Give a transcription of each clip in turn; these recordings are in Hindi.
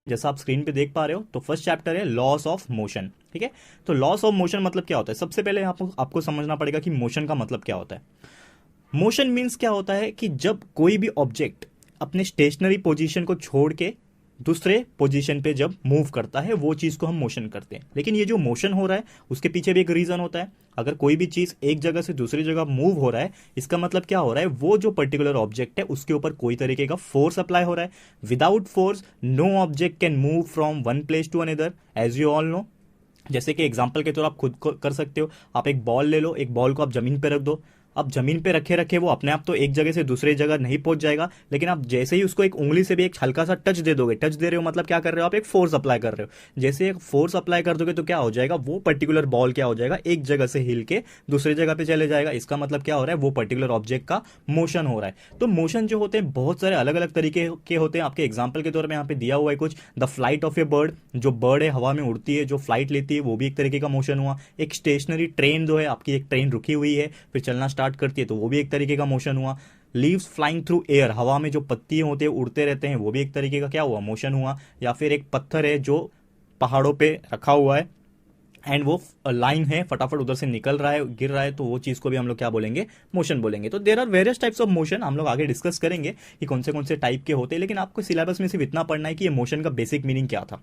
जैसा आप स्क्रीन पे देख पा रहे हो, तो फर्स्ट चैप्टर है लॉस ऑफ मोशन। ठीक है, तो लॉस ऑफ मोशन मतलब क्या होता है? सबसे पहले आपको समझना पड़ेगा कि मोशन का मतलब क्या होता है। मोशन मीन्स क्या होता है कि जब कोई भी ऑब्जेक्ट अपने स्टेशनरी पोजीशन को छोड़ के दूसरे पोजीशन पे जब मूव करता है, वो चीज को हम मोशन करते हैं। लेकिन ये जो मोशन हो रहा है उसके पीछे भी एक रीजन होता है। अगर कोई भी चीज एक जगह से दूसरी जगह मूव हो रहा है, इसका मतलब क्या हो रहा है? वो जो पर्टिकुलर ऑब्जेक्ट है उसके ऊपर कोई तरीके का फोर्स अप्लाई हो रहा है। Without force no object can move from one place to another, as you all know. जैसे कि एग्जाम्पल के तौर आप खुद को कर सकते हो। आप एक बॉल ले लो, एक बॉल को आप जमीन पे रख दो। अब जमीन पे रखे रखे वो अपने आप तो एक जगह से दूसरी जगह नहीं पहुंच जाएगा, लेकिन आप जैसे ही उसको एक उंगली से भी एक हल्का सा टच दे दोगे, टच दे रहे हो मतलब क्या कर रहे हो? आप एक फोर्स अप्लाई कर रहे हो। जैसे एक फोर्स अप्लाई कर दोगे तो क्या हो जाएगा? वो पर्टिकुलर बॉल क्या हो जाएगा? एक जगह से हिल के दूसरी जगह पे चले जाएगा। इसका मतलब क्या हो रहा है? वो पर्टिकुलर ऑब्जेक्ट का मोशन हो रहा है। तो मोशन जो होते हैं बहुत सारे अलग अलग तरीके के होते हैं। आपके एग्जाम्पल के तौर पर यहाँ पे दिया हुआ है कुछ, the flight of A bird, जो बर्ड है हवा में उड़ती है, जो फ्लाइट लेती है, वो भी एक तरीके का मोशन हुआ। एक स्टेशनरी ट्रेन जो है, आपकी एक ट्रेन रुकी हुई है फिर चलना स्टार्ट करती है, तो वो भी एक तरीके का मोशन हुआ। लीव्स फ्लाइंग थ्रू एयर, हवा में जो पत्ती होते हैं उड़ते रहते हैं, वो भी एक तरीके का क्या हुआ? मोशन हुआ। या फिर एक पत्थर है जो पहाड़ों पे रखा हुआ है एंड वो लाइन है, फटाफट उधर से निकल रहा है, गिर रहा है, तो वो चीज को भी हम लोग क्या बोलेंगे? मोशन बोलेंगे। तो there are various types of motion, हम लोग आगे डिस्कस करेंगे कि कौन से टाइप के होते हैं, लेकिन आपको सिलेबस में सिर्फ इतना पढ़ना है कि ये मोशन का बेसिक मीनिंग क्या था।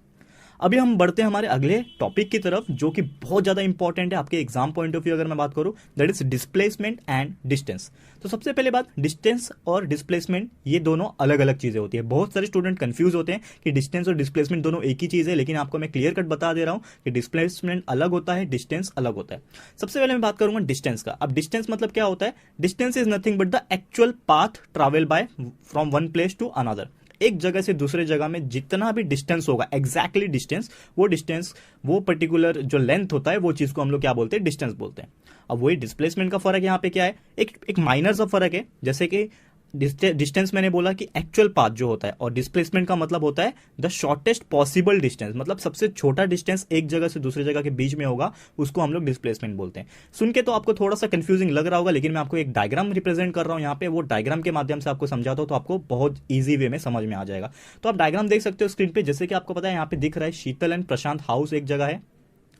अभी हम बढ़ते हैं हमारे अगले टॉपिक की तरफ, जो कि बहुत ज्यादा इंपॉर्टेंट है आपके एग्जाम पॉइंट ऑफ व्यू अगर मैं बात करूं, that is displacement and distance. तो सबसे पहले बात, डिस्टेंस और डिस्प्लेसमेंट ये दोनों अलग अलग चीजें होती है। बहुत सारे स्टूडेंट कंफ्यूज होते हैं कि डिस्टेंस और डिस्प्लेसमेंट दोनों एक ही चीज है, लेकिन आपको मैं क्लियर कट बता दे रहा हूं कि डिस्प्लेसमेंट अलग होता है, डिस्टेंस अलग होता है। सबसे पहले मैं बात करूंगा डिस्टेंस का। अब डिस्टेंस मतलब क्या होता है? Distance is nothing but the actual path travel by from one place to another. एक जगह से दूसरे जगह में जितना भी डिस्टेंस होगा, एग्जैक्टली डिस्टेंस, वो पर्टिकुलर जो लेंथ होता है, वो चीज को हम लोग क्या बोलते हैं? डिस्टेंस बोलते हैं। अब वही डिस्प्लेसमेंट का फर्क यहाँ पे क्या है? एक माइनर सा फर्क है। जैसे कि डिस्टेंस मैंने बोला कि एक्चुअल पाथ जो होता है, और डिस्प्लेसमेंट का मतलब होता है द शॉर्टेस्ट पॉसिबल डिस्टेंस, मतलब सबसे छोटा डिस्टेंस एक जगह से दूसरी जगह के बीच में होगा, उसको हम लोग डिस्प्लेसमेंट बोलते हैं। सुन के तो आपको थोड़ा सा कंफ्यूजिंग लग रहा होगा, लेकिन मैं आपको एक डायग्राम रिप्रेजेंट कर रहा हूं यहाँ पे, वो डायग्राम के माध्यम से आपको समझाता हूं तो आपको बहुत ईजी वे में समझ में आ जाएगा। तो आप डायग्राम देख सकते हो स्क्रीन पे। जैसे कि आपको पता है यहाँ पे दिख रहा है शीतल एंड प्रशांत हाउस एक जगह है,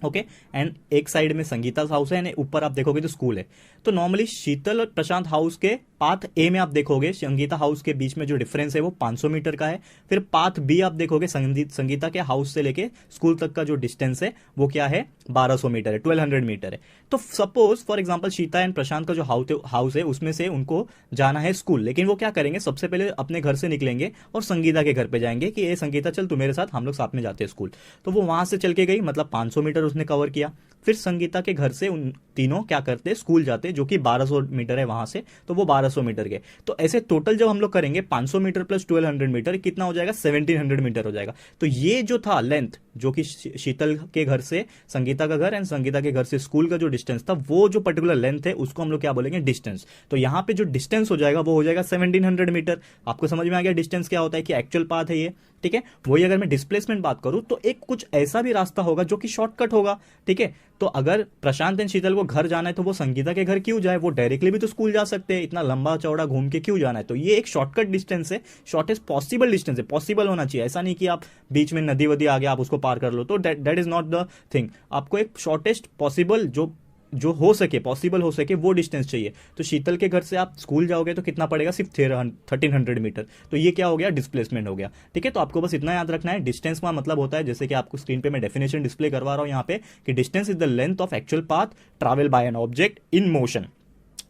ओके, एंड एक साइड में संगीता हाउस है, एंड ऊपर आप देखोगे तो स्कूल है। तो नॉर्मली शीतल और प्रशांत हाउस के पाथ ए में आप देखोगे संगीता हाउस के बीच में जो डिफरेंस है वो 500 मीटर का है। फिर पाथ बी आप देखोगे संगीता के हाउस से लेके स्कूल तक का जो डिस्टेंस है वो क्या है? 1200 मीटर है, 1200 मीटर है। तो suppose for example Sita and Prashant का जो हाउस है उसमें से उनको जाना है स्कूल, लेकिन वो क्या करेंगे? सबसे पहले अपने घर से निकलेंगे और संगीता के घर पे जाएंगे कि ए संगीता चल तू मेरे साथ, हम लोग साथ में जाते हैं स्कूल। तो वो वहां से चल के गई, मतलब 500 मीटर उसने कवर किया। फिर संगीता के घर से उन तीनों क्या करते? स्कूल जाते, जो कि 1200 मीटर है वहां से, तो वो 1200 मीटर गए। तो ऐसे टोटल जब हम लोग करेंगे 500 मीटर प्लस 1200 मीटर कितना हो जाएगा? 1700 मीटर हो जाएगा। तो ये जो था लेंथ, जो कि शीतल के घर से संगीता का घर एंड संगीता के घर से स्कूल का जो डिस्टेंस था, वो जो पर्टिकुलर लेंथ है उसको हम लोग क्या बोलेंगे? डिस्टेंस। तो यहाँ पे जो डिस्टेंस हो जाएगा वो हो जाएगा 1700 मीटर। आपको समझ में आ गया डिस्टेंस क्या होता है, कि एक्चुअल पाथ है ये। ठीक है, वही अगर मैं डिस्प्लेसमेंट बात करूं तो एक कुछ ऐसा भी रास्ता होगा जो कि शॉर्टकट होगा। ठीक है, तो अगर प्रशांत एंड शीतल को घर जाना है तो वो संगीता के घर क्यों जाए? वो डायरेक्टली भी तो स्कूल जा सकते हैं, इतना लंबा चौड़ा घूम के क्यों जाना है? तो ये एक शॉर्टकट डिस्टेंस है, शॉर्टेस्ट पॉसिबल डिस्टेंस है। पॉसिबल होना चाहिए, ऐसा नहीं कि आप बीच में नदी वदी आ गया आप उसको पार कर लो, तो that is not the thing. आपको एक शॉर्टेस्ट पॉसिबल जो हो सके, पॉसिबल हो सके, वो डिस्टेंस चाहिए। तो शीतल के घर से आप स्कूल जाओगे तो कितना पड़ेगा? सिर्फ 1300 मीटर। तो ये क्या हो गया? डिस्प्लेसमेंट हो गया। ठीक है, तो आपको बस इतना याद रखना है, डिस्टेंस का मतलब होता है, जैसे कि आपको स्क्रीन पे मैं डेफिनेशन डिस्प्ले करवा रहा हूं यहाँ पे, कि distance is the length of actual path travel by an object in motion.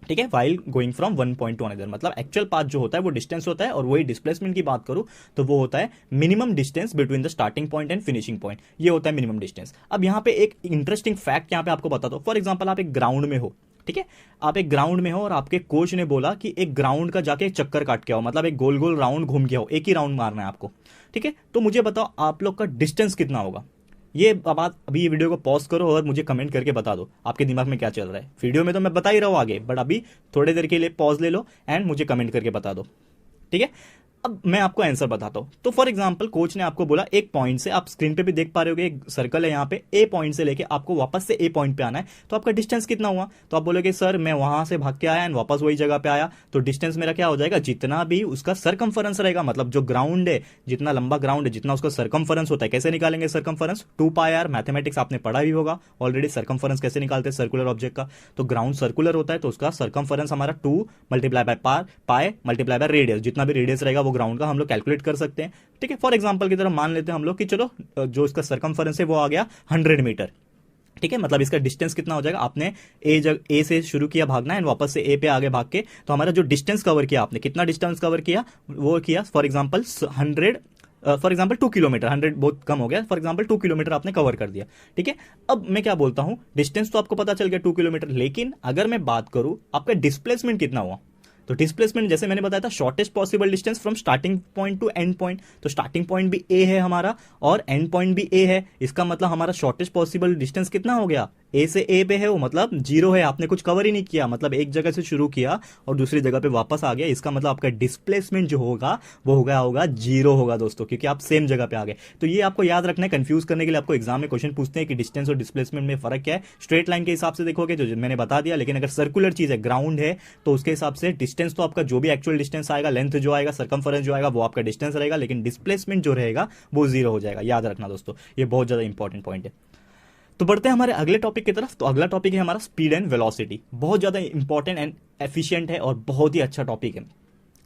ठीक है, while going from one point two another, मतलब एक्चुअल पाथ जो होता है वो डिस्टेंस होता है। और वही डिस्प्लेसमेंट की बात करूं तो वो होता है minimum distance between the starting point and finishing point, ये होता है मिनिमम डिस्टेंस। अब यहाँ पे एक इंटरेस्टिंग फैक्ट यहाँ पे आपको बता दो। फॉर एग्जाम्पल आप एक ग्राउंड में हो, ठीक है, आप एक ग्राउंड में हो और आपके कोच ने बोला कि एक ग्राउंड का जाके एक चक्कर काट के आओ, मतलब एक गोल गोल राउंड घूम के आओ, एक ही राउंड मारना है आपको। ठीक है, तो मुझे बताओ आप लोग का डिस्टेंस कितना होगा? ये बात अभी ये वीडियो को पॉज करो और मुझे कमेंट करके बता दो आपके दिमाग में क्या चल रहा है। वीडियो में तो मैं बता ही रहा हूं आगे, बट अभी थोड़ी देर के लिए पॉज ले लो एंड मुझे कमेंट करके बता दो। ठीक है, अब मैं आपको आंसर बताता हूं। तो फॉर एग्जांपल कोच ने आपको बोला एक पॉइंट से, आप स्क्रीन पे भी देख पा रहे होगे, एक सर्कल है यहाँ पे, ए पॉइंट से लेके आपको वापस से ए पॉइंट पे आना है, तो आपका डिस्टेंस कितना हुआ? तो आप बोलोगे सर मैं वहां से भाग के आया एंड वापस वही जगह पे आया, तो डिस्टेंस मेरा क्या हो जाएगा? जितना भी उसका सरकमफरेंस रहेगा, मतलब जो ग्राउंड है, जितना लंबा ग्राउंड है, जितना उसका सरकमफरेंस होता है। कैसे निकालेंगे सरकमफरेंस? 2 पाई आर, मैथमेटिक्स आपने पढ़ा भी होगा ऑलरेडी, सरकमफरेंस कैसे निकालते हैं सर्कुलर ऑब्जेक्ट का। तो ग्राउंड सर्कुलर होता है, तो उसका सरकमफरेंस हमारा 2 multiply by pi multiply by radius, जितना भी रेडियस रहेगा वो ग्राउंड का हम लोग कैलकुलेट कर सकते हैं। ठीक है, फॉर एग्जांपल की तरह मान लेते हैं हम लोग कि चलो जो इसका सरकमफरेंस है वो आ गया 100 मीटर। ठीक है, मतलब इसका डिस्टेंस कितना हो जाएगा? आपने ए से शुरू किया भागना एंड वापस से ए पे आगे भाग के, तो हमारा जो डिस्टेंस कवर किया आपने, कितना डिस्टेंस कवर किया? वो किया फॉर एग्जांपल 2 किलोमीटर। 100 बहुत कम हो गया, फॉर एग्जांपल 2 किलोमीटर आपने कवर कर दिया। ठीक है, अब मैं क्या बोलता हूं, डिस्टेंस तो आपको पता चल गया 2 किलोमीटर, लेकिन अगर मैं बात करूं आपका डिस्प्लेसमेंट कितना हुआ, तो डिस्प्लेसमेंट जैसे मैंने बताया था shortest possible distance from starting point two and point, तो स्टार्टिंग पॉइंट भी ए है हमारा और एंड पॉइंट भी ए है, इसका मतलब हमारा शॉर्टेस्ट पॉसिबल डिस्टेंस कितना हो गया? ए से ए पे है वो, मतलब 0 है, आपने कुछ कवर ही नहीं किया, मतलब एक जगह से शुरू किया और दूसरी जगह पे वापस आ गया, इसका मतलब आपका डिस्प्लेसमेंट जो होगा वो होगा 0 होगा दोस्तों, क्योंकि आप सेम जगह पे आ गए। तो ये आपको याद रखना है, कंफ्यूज करने के लिए आपको एग्जाम में क्वेश्चन पूछते हैं कि डिस्टेंस और डिस्प्लेसमेंट में फर्क क्या है। स्ट्रेट लाइन के हिसाब से देखोगे जो मैंने बता दिया, लेकिन अगर सर्कुलर चीज है, ग्राउंड है, तो उसके हिसाब से डिस्टेंस तो आपका जो भी एक्चुअल डिस्टेंस आएगा, लेंथ जो आएगा, सरकमफरेंस जो आएगा वो आपका डिस्टेंस रहेगा, लेकिन डिस्प्लेसमेंट जो रहेगा वो 0 हो जाएगा। याद रखना दोस्तों, ये बहुत ज्यादा इंपॉर्टेंट पॉइंट है। तो बढ़ते हैं हमारे अगले टॉपिक की तरफ। तो अगला टॉपिक है हमारा स्पीड एंड वेलोसिटी। बहुत ज्यादा इंपॉर्टेंट एंड एफिशिएंट है और बहुत ही अच्छा टॉपिक है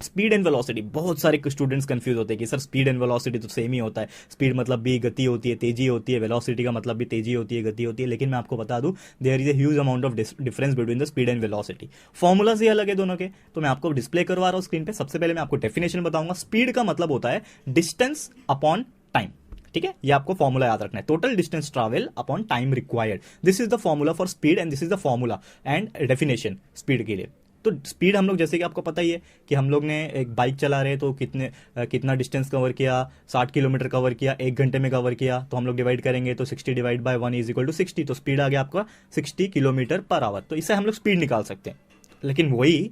स्पीड एंड वेलोसिटी। बहुत सारे स्टूडेंट्स कंफ्यूज होते हैं कि सर स्पीड एंड वेलोसिटी तो सेम ही होता है, स्पीड मतलब भी गति होती है, तेजी होती है, वेलोसिटी का मतलब भी तेजी होती है, गति होती है। लेकिन मैं आपको बता दूं there is a huge amount of difference between the speed and velocity. Formulas ही अलग है दोनों के, तो मैं आपको डिस्प्ले करवा रहा हूं स्क्रीन पे। सबसे पहले मैं आपको डेफिनेशन बताऊंगा। स्पीड का मतलब होता है डिस्टेंस अपॉन टाइम। ठीक है, ये आपको फॉर्मूला याद रखना है, total distance travel upon time required. This is the formula for speed and this is the formula and definition speed के लिए। तो स्पीड हम लोग जैसे कि आपको पता ही है कि हम लोग ने एक बाइक चला रहे तो कितना डिस्टेंस कवर किया, 60 किलोमीटर कवर किया, 1 घंटे में कवर किया, तो हम लोग डिवाइड करेंगे तो 60 divide by 1 is equal to 60, तो स्पीड आ गया आपका 60 किलोमीटर पर आवर। तो इससे हम लोग स्पीड निकाल सकते हैं। लेकिन वही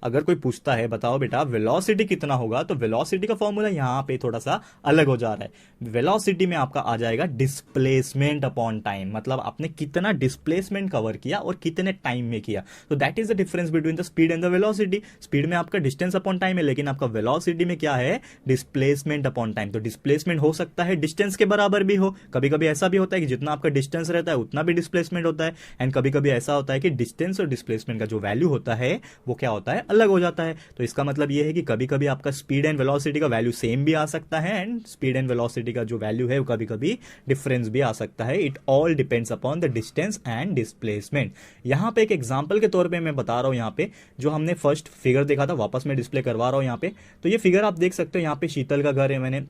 अगर कोई पूछता है बताओ बेटा वेलोसिटी कितना होगा, तो वेलोसिटी का फॉर्मूला यहां पे थोड़ा सा अलग हो जा रहा है। वेलोसिटी में आपका आ जाएगा डिस्प्लेसमेंट अपॉन टाइम, मतलब आपने कितना डिस्प्लेसमेंट कवर किया और कितने टाइम में किया। तो that is the difference between the speed and the velocity. Speed में आपका डिस्टेंस अपॉन टाइम है, लेकिन आपका वेलोसिटी में क्या है? Displacement upon time. तो डिस्प्लेसमेंट हो सकता है डिस्टेंस के बराबर भी हो, कभी कभी ऐसा भी होता है कि जितना आपका डिस्टेंस रहता है उतना भी डिस्प्लेसमेंट होता है, एंड कभी कभी ऐसा होता है कि डिस्टेंस और डिस्प्लेसमेंट का जो वैल्यू होता है वो क्या होता है? अलग हो जाता है। तो इसका मतलब ये है कि कभी कभी आपका स्पीड एंड वेलोसिटी का वैल्यू सेम भी आ सकता है, एंड स्पीड एंड वेलोसिटी का जो वैल्यू है वो कभी कभी डिफरेंस भी आ सकता है। It all depends upon the distance and displacement. यहां पे एक एग्जांपल के तौर पे मैं बता रहा हूं, यहां पे जो हमने फर्स्ट फिगर देखा था वापस मैं डिस्प्ले करवा रहा हूं यहां पे। तो ये फिगर आप देख सकते हो, यहां पे शीतल का घर है, मैंने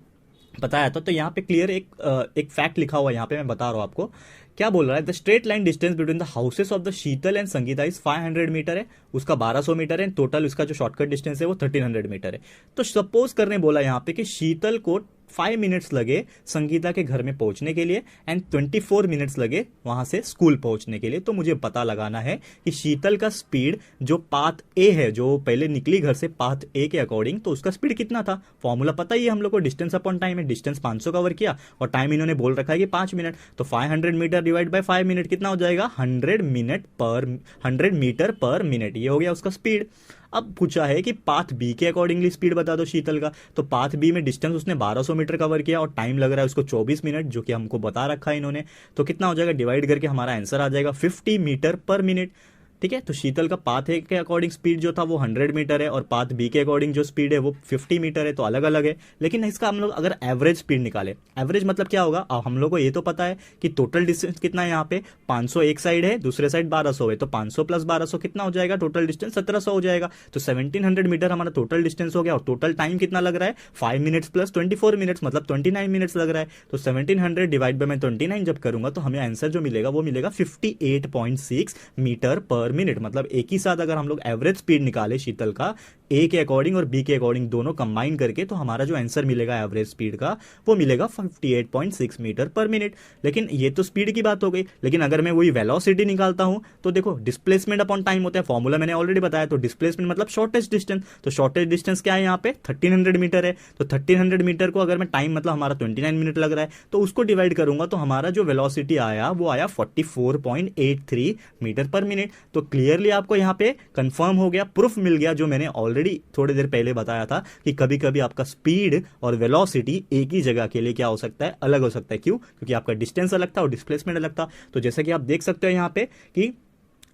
बताया था। तो यहाँ पे क्लियर एक फैक्ट लिखा हुआ है, यहाँ पे मैं बता रहा हूँ आपको क्या बोल रहा है। The straight line distance between the houses of the Sheetal and Sangeeta is 500 metre है, उसका 1200 मीटर है, टोटल उसका जो शॉर्टकट डिस्टेंस है वो 1300 मीटर है। तो सपोज करने बोला यहाँ पे कि शीतल को 5 मिनट्स लगे संगीता के घर में पहुंचने के लिए एंड 24 मिनट्स लगे वहां से स्कूल पहुंचने के लिए। तो मुझे पता लगाना है कि शीतल का स्पीड जो पाथ ए है, जो पहले निकली घर से पाथ ए के अकॉर्डिंग, तो उसका स्पीड कितना था? फॉर्मूला पता ही है हम लोग को, डिस्टेंस अपॉन टाइम है। डिस्टेंस 500 कवर किया और टाइम इन्होंने बोल रखा है कि 5 मिनट, तो 500 मीटर डिवाइड बाय 5 मिनट कितना हो जाएगा? 100 मीटर पर मिनट। ये हो गया उसका स्पीड। अब पूछा है कि पाथ बी के अकॉर्डिंगली स्पीड बता दो शीतल का। तो पाथ बी में डिस्टेंस उसने 1200 मीटर कवर किया और टाइम लग रहा है उसको 24 मिनट, जो कि हमको बता रखा है इन्होंने। तो कितना हो जाएगा? डिवाइड करके हमारा आंसर आ जाएगा 50 मीटर पर मिनट। ठीक है, तो शीतल का पाथ ए के अकॉर्डिंग स्पीड जो था वो 100 मीटर है और पाथ बी के अकॉर्डिंग जो स्पीड है वो 50 मीटर है, तो अलग अलग है। लेकिन इसका हम लोग अगर एवरेज स्पीड निकाले, एवरेज मतलब क्या होगा? अब हम लोग को ये तो पता है कि टोटल डिस्टेंस कितना है, यहाँ पे 500 एक साइड है, दूसरे साइड 1200 है, तो 500 प्लस 1200 कितना हो जाएगा? टोटल डिस्टेंस 1700 हो जाएगा। तो 1700 मीटर हमारा टोटल डिस्टेंस हो गया और टोटल टाइम कितना लग रहा है? 5 मिनट्स प्लस 24 मिनट्स, मतलब 29 मिनट्स लग रहा है। तो 1700 डिवाइड बाय मैं 29 जब करूंगा तो हमें आंसर जो मिलेगा वो मिलेगा 58.6 मीटर पर पर मिनट, मतलब एक ही साथ अगर हम लोग एवरेज स्पीड निकाले शीतल का ए के अकॉर्डिंग और बी के अकॉर्डिंग दोनों कंबाइन करके, तो हमारा जो आंसर मिलेगा एवरेज स्पीड का वो मिलेगा 58.6 मीटर पर मिनट। लेकिन ये तो स्पीड की बात हो गई, लेकिन अगर मैं वही वेलोसिटी निकालता हूं तो देखो डिस्प्लेसमेंट अपॉन टाइम होता है, फॉर्मूला मैंने ऑलरेडी बताया। तो डिस्प्लेसमेंट मतलब शॉर्टेस्ट डिस्टेंस, तो शॉर्टेस्ट डिस्टेंस क्या है यहाँ पे 1300 मीटर है। तो 1300 मीटर को अगर मैं टाइम मतलब हमारा 29 मिनट लग रहा है तो उसको डिवाइड करूंगा तो हमारा जो वेलोसिटी आया वो आया 44.83 मीटर पर मिनट। तो क्लियरली आपको यहाँ पे कंफर्म हो गया, प्रूफ मिल गया जो मैंने ऑलरेडी थोड़ी देर पहले बताया था कि कभी कभी आपका स्पीड और वेलोसिटी एक ही जगह के लिए क्या हो सकता है, अलग हो सकता है। क्यों? क्योंकि आपका डिस्टेंस अलग था और डिस्प्लेसमेंट अलग था। तो जैसे कि आप देख सकते हो यहाँ पे कि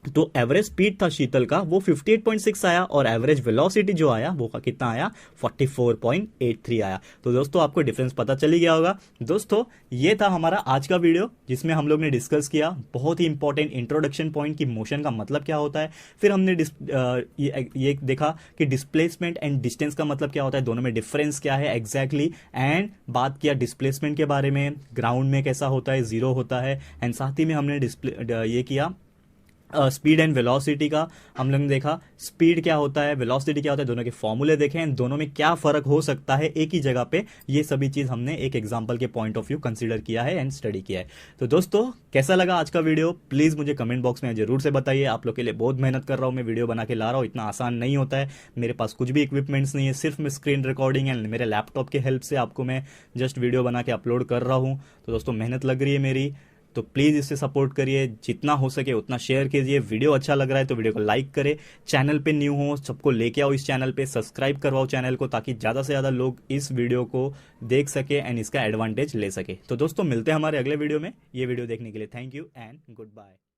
तो एवरेज स्पीड था शीतल का वो 58.6 आया और एवरेज वेलोसिटी जो आया वो कितना आया 44.83 आया। तो दोस्तों आपको डिफरेंस पता चली गया होगा। दोस्तों ये था हमारा आज का वीडियो जिसमें हम लोग ने डिस्कस किया बहुत ही इंपॉर्टेंट इंट्रोडक्शन पॉइंट कि मोशन का मतलब क्या होता है। फिर हमने ये देखा कि डिस्प्लेसमेंट एंड डिस्टेंस का मतलब क्या होता है, दोनों में डिफरेंस क्या है एग्जैक्टली, एंड बात किया डिस्प्लेसमेंट के बारे में, ग्राउंड में कैसा होता है, जीरो होता है, एंड साथ ही में हमने ये किया स्पीड एंड वेलोसिटी का। हम लोग ने देखा स्पीड क्या होता है, वेलोसिटी क्या होता है, दोनों के फॉर्मूले देखे हैं, दोनों में क्या फर्क हो सकता है एक ही जगह पे। ये सभी चीज हमने एक एग्जांपल के पॉइंट ऑफ व्यू कंसीडर किया है एंड स्टडी किया है। तो दोस्तों कैसा लगा आज का वीडियो प्लीज मुझे कमेंट बॉक्स में जरूर से बताइए। आप लोग के लिए बहुत मेहनत कर रहा हूँ, मैं वीडियो बना के ला रहा हूँ, इतना आसान नहीं होता है। मेरे पास कुछ भी इक्विपमेंट्स नहीं है, सिर्फ मैं स्क्रीन रिकॉर्डिंग एंड मेरे लैपटॉप के हेल्प से आपको मैं जस्ट वीडियो बना के अपलोड कर रहा हूँ। तो दोस्तों मेहनत लग रही है मेरी, तो प्लीज़ इससे सपोर्ट करिए, जितना हो सके उतना शेयर कीजिए। वीडियो अच्छा लग रहा है तो वीडियो को लाइक करें, चैनल पे न्यू हो सबको लेके आओ इस चैनल पे, सब्सक्राइब करवाओ चैनल को ताकि ज़्यादा से ज़्यादा लोग इस वीडियो को देख सके एंड इसका एडवांटेज ले सके। तो दोस्तों मिलते हैं हमारे अगले वीडियो में। ये वीडियो देखने के लिए thank you and good bye.